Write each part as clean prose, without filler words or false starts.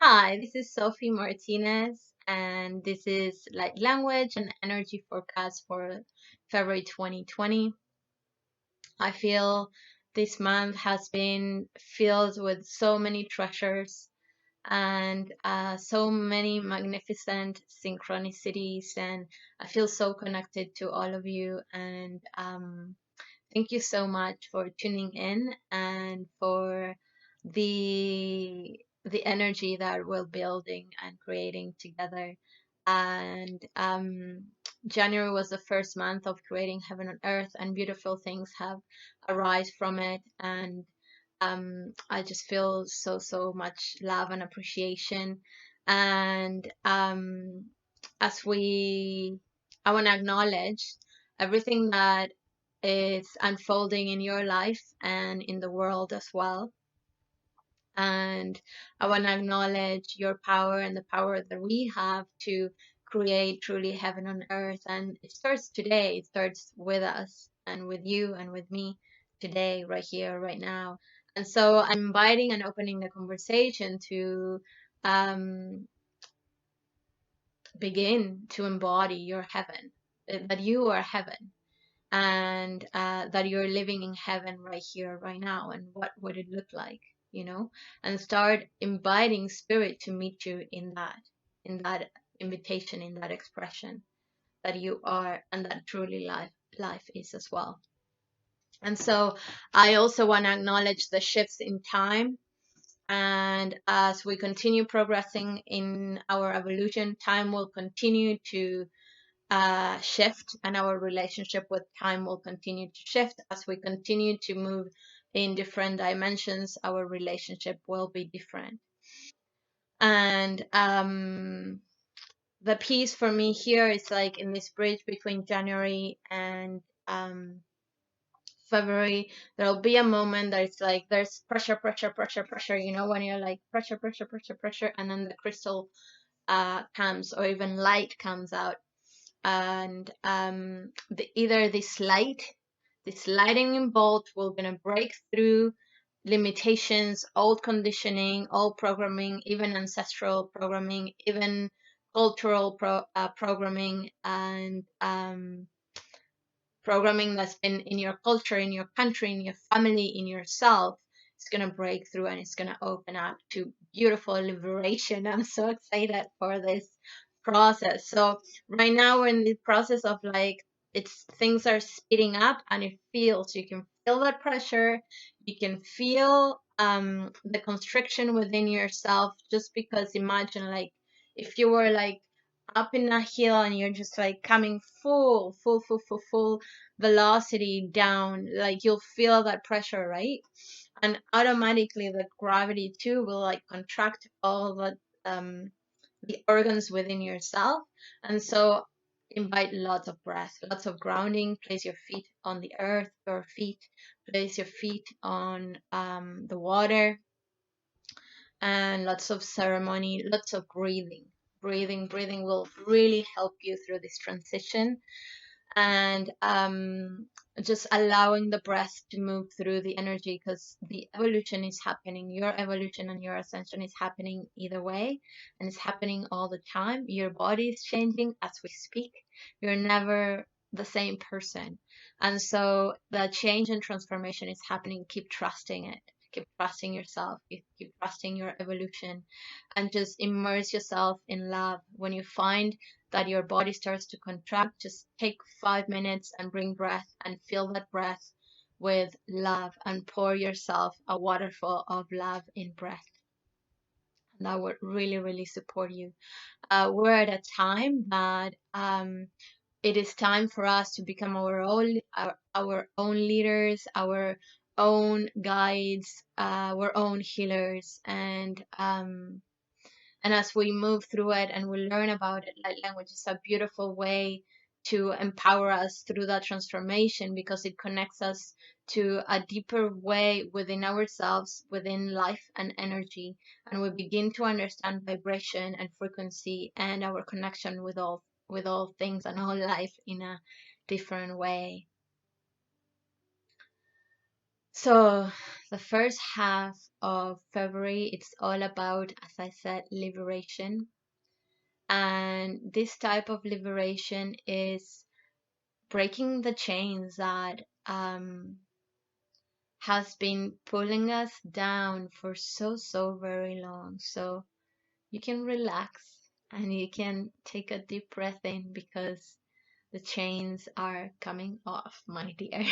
Hi, this is Sophie Martinez, and this is Light Language and Energy Forecast for February 2020. I feel this month has been filled with so many treasures and so many magnificent synchronicities, and I feel so connected to all of you. And thank you so much for tuning in and for the energy that we're building and creating together. And January was the first month of creating heaven on earth, and beautiful things have arise from it. And I just feel so much love and appreciation. And as we, I want to acknowledge everything that is unfolding in your life and in the world as well. And I want to acknowledge your power and the power that we have to create truly heaven on earth. And it starts today, it starts with us and with you and with me today, right here, right now. And so I'm inviting and opening the conversation to um, begin to embody your heaven, that you are heaven, and that you're living in heaven right here, right now, and what would it look like, you know? And start inviting spirit to meet you in that invitation, in that expression that you are, and that truly life is as well. And so I also want to acknowledge the shifts in time. And as we continue progressing in our evolution, time will continue to shift, and our relationship with time will continue to shift as we continue to move in different dimensions. Our relationship will be different. And the piece for me here is like in this bridge between January and February, there'll be a moment that it's like there's pressure, you know, when you're like pressure, and then the crystal comes, or even light comes out. And either this lightning bolt will gonna break through limitations, old conditioning, old programming, even ancestral programming, even cultural programming, and programming that's been in your culture, in your country, in your family, in yourself. It's going to break through, and it's going to open up to beautiful liberation. I'm so excited for this process. So right now we're in the process of like, it's things are speeding up, and it feels, you can feel that pressure, you can feel the constriction within yourself, just because imagine like if you were like up in a hill and you're just like coming full velocity down, like you'll feel that pressure, right? And automatically the gravity too will like contract all the organs within yourself. And so invite lots of breath, lots of grounding. Place your feet on the earth, your feet, place your feet on the water, and lots of ceremony, lots of breathing. Breathing will really help you through this transition. And just allowing the breath to move through the energy, because the evolution is happening. Your evolution and your ascension is happening either way, and it's happening all the time. Your body is changing as we speak. You're never the same person, and so the change and transformation is happening. Keep trusting it. Keep trusting yourself. Keep trusting your evolution, and just immerse yourself in love. When you find that your body starts to contract, just take 5 minutes and bring breath and fill that breath with love, and pour yourself a waterfall of love in breath. And that would really support you. We're at a time that it is time for us to become our own leaders, our own guides, our own healers. And as we move through it and we learn about it, light language is a beautiful way to empower us through that transformation, because it connects us to a deeper way within ourselves, within life and energy. And we begin to understand vibration and frequency and our connection with all things and all life in a different way. So the first half of February, it's all about, as I said, liberation. And this type of liberation is breaking the chains that has been pulling us down for so very long. So you can relax and you can take a deep breath in, because the chains are coming off, my dear.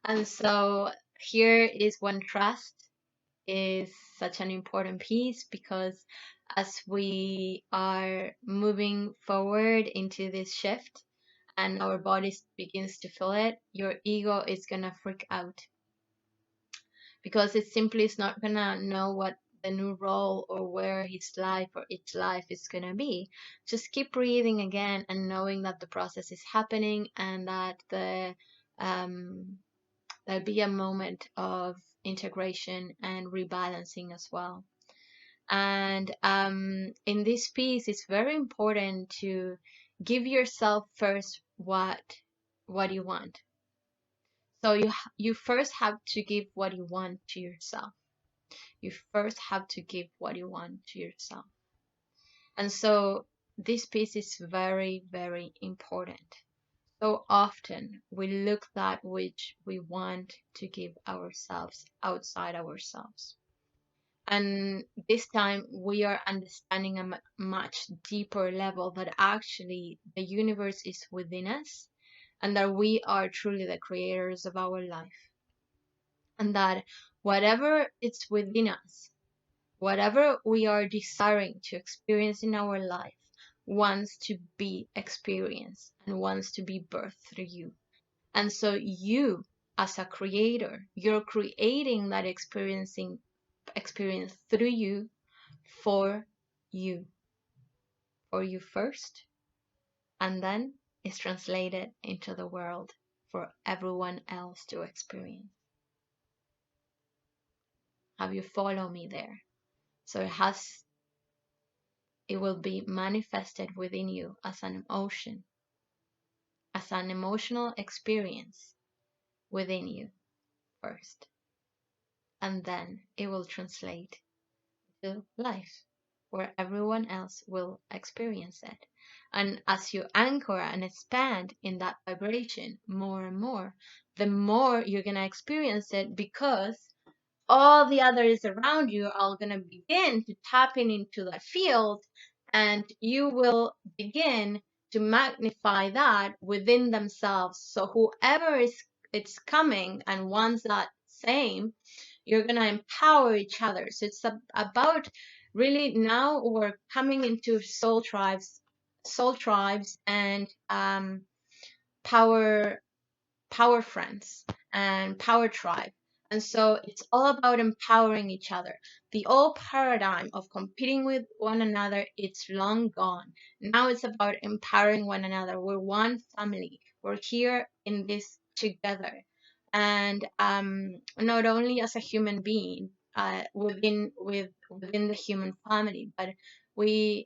And so here is when trust is such an important piece, because as we are moving forward into this shift and our body begins to feel it, your ego is gonna freak out, because it simply is not gonna know what the new role or where his life or its life is gonna be. Just keep breathing again and knowing that the process is happening, and that there'll be a moment of integration and rebalancing as well. And in this piece, it's very important to give yourself first what you want. So you first have to give what you want to yourself. You first have to give what you want to yourself. And so this piece is very important. So often we look that which we want to give ourselves outside ourselves. And this time we are understanding a much deeper level that actually the universe is within us, and that we are truly the creators of our life. And that whatever is within us, whatever we are desiring to experience in our life, wants to be experienced and wants to be birthed through you. And so you, as a creator, you're creating that experience through you, for you, for you first, and then it's translated into the world for everyone else to experience. Have you follow me there? So it will be manifested within you as an emotion, as an emotional experience within you first, and then it will translate to life, where everyone else will experience it. And as you anchor and expand in that vibration more and more, the more you're going to experience it, because all the others around you are going to begin to tap into that field, and you will begin to magnify that within themselves. So whoever is it's coming and wants that same, you're going to empower each other. So it's about, really, now we're coming into soul tribes and power power friends and power tribe. And so it's all about empowering each other. The old paradigm of competing with one another, it's long gone. Now it's about empowering one another. We're one family. We're here in this together. And not only as a human being, within the human family, but we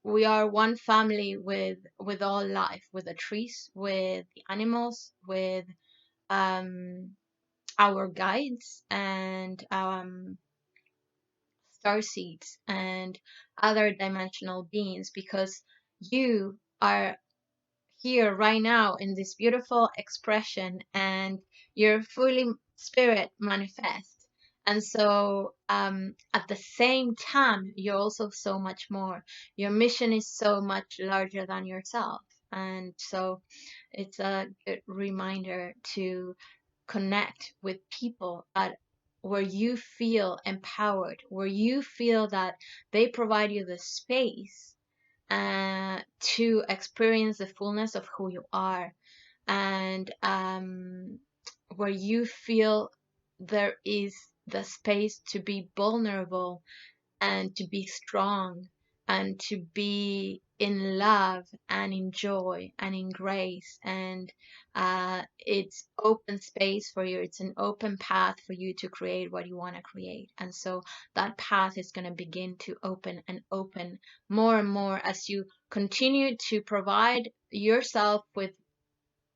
we are one family with all life, with the trees, with the animals, with um, our guides, and star seeds and other dimensional beings, because you are here right now in this beautiful expression, and you're fully spirit manifest. And so at the same time, you're also so much more. Your mission is so much larger than yourself. And so it's a good reminder to connect with people where you feel empowered, where you feel that they provide you the space to experience the fullness of who you are, and where you feel there is the space to be vulnerable and to be strong and to be in love and in joy and in grace. And it's open space for you. It's an open path for you to create what you want to create. And so that path is going to begin to open and open more and more as you continue to provide yourself with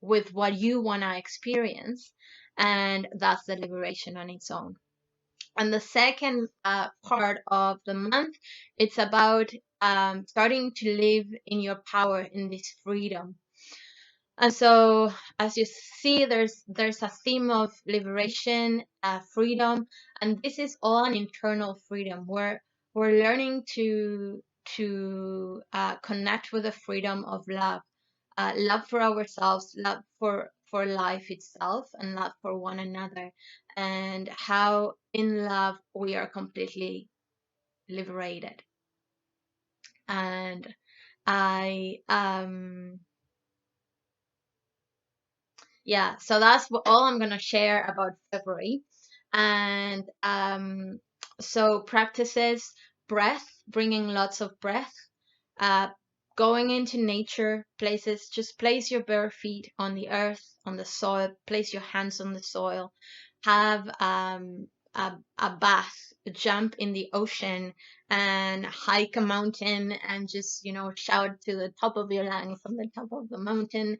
what you want to experience. And that's the liberation on its own. And the second part of the month, it's about starting to live in your power, in this freedom. And so, as you see, there's a theme of liberation, freedom, and this is all an internal freedom. We're learning to connect with the freedom of love, love for ourselves, love for life itself, and love for one another, and how in love we are completely liberated. And I yeah, so that's all I'm gonna share about February. And so practices, breath, bringing lots of breath, uh, going into nature, places, just place your bare feet on the earth, on the soil, place your hands on the soil, have a bath, jump in the ocean, and hike a mountain, and just, shout to the top of your lungs from the top of the mountain,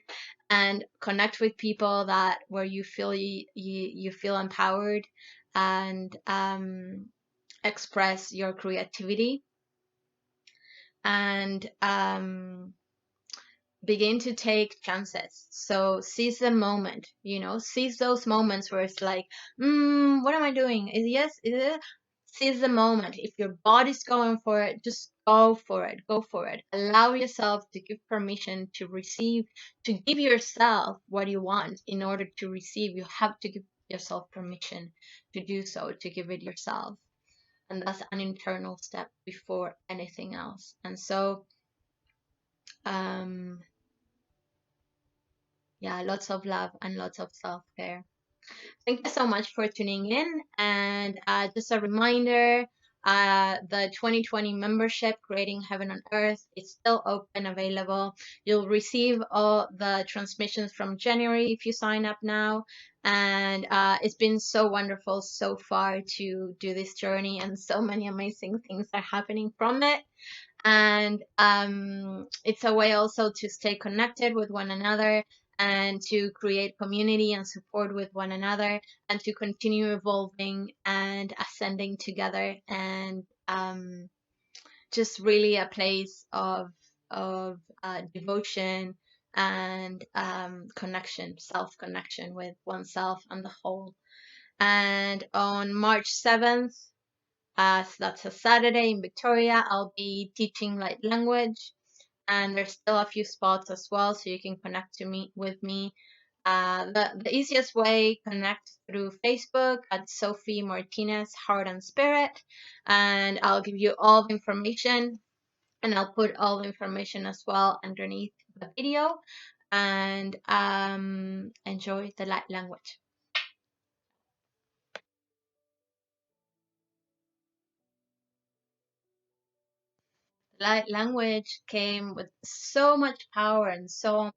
and connect with people that where you feel you feel empowered, and express your creativity, and begin to take chances. So seize the moment, seize those moments where it's like, what am I doing? Is it? Seize the moment. If your body's going for it, just go for it. Go for it. Allow yourself to give permission to receive, to give yourself what you want. In order to receive, you have to give yourself permission to do so, to give it yourself. And that's an internal step before anything else. And so, um, yeah, lots of love and lots of self-care. Thank you so much for tuning in. And just a reminder, the 2020 membership, Creating Heaven on Earth, is still open, available. You'll receive all the transmissions from January if you sign up now. And it's been so wonderful so far to do this journey, and so many amazing things are happening from it. And it's a way also to stay connected with one another, and to create community and support with one another, and to continue evolving and ascending together, and just really a place of devotion and connection, self-connection with oneself and the whole. And on March 7th, so that's a Saturday in Victoria, I'll be teaching light language, and there's still a few spots as well, so you can connect to me with me. The easiest way, connect through Facebook at Sophie Martinez Heart and Spirit, and I'll give you all the information, and I'll put all the information as well underneath the video. And enjoy the light language. Light language came with so much power and so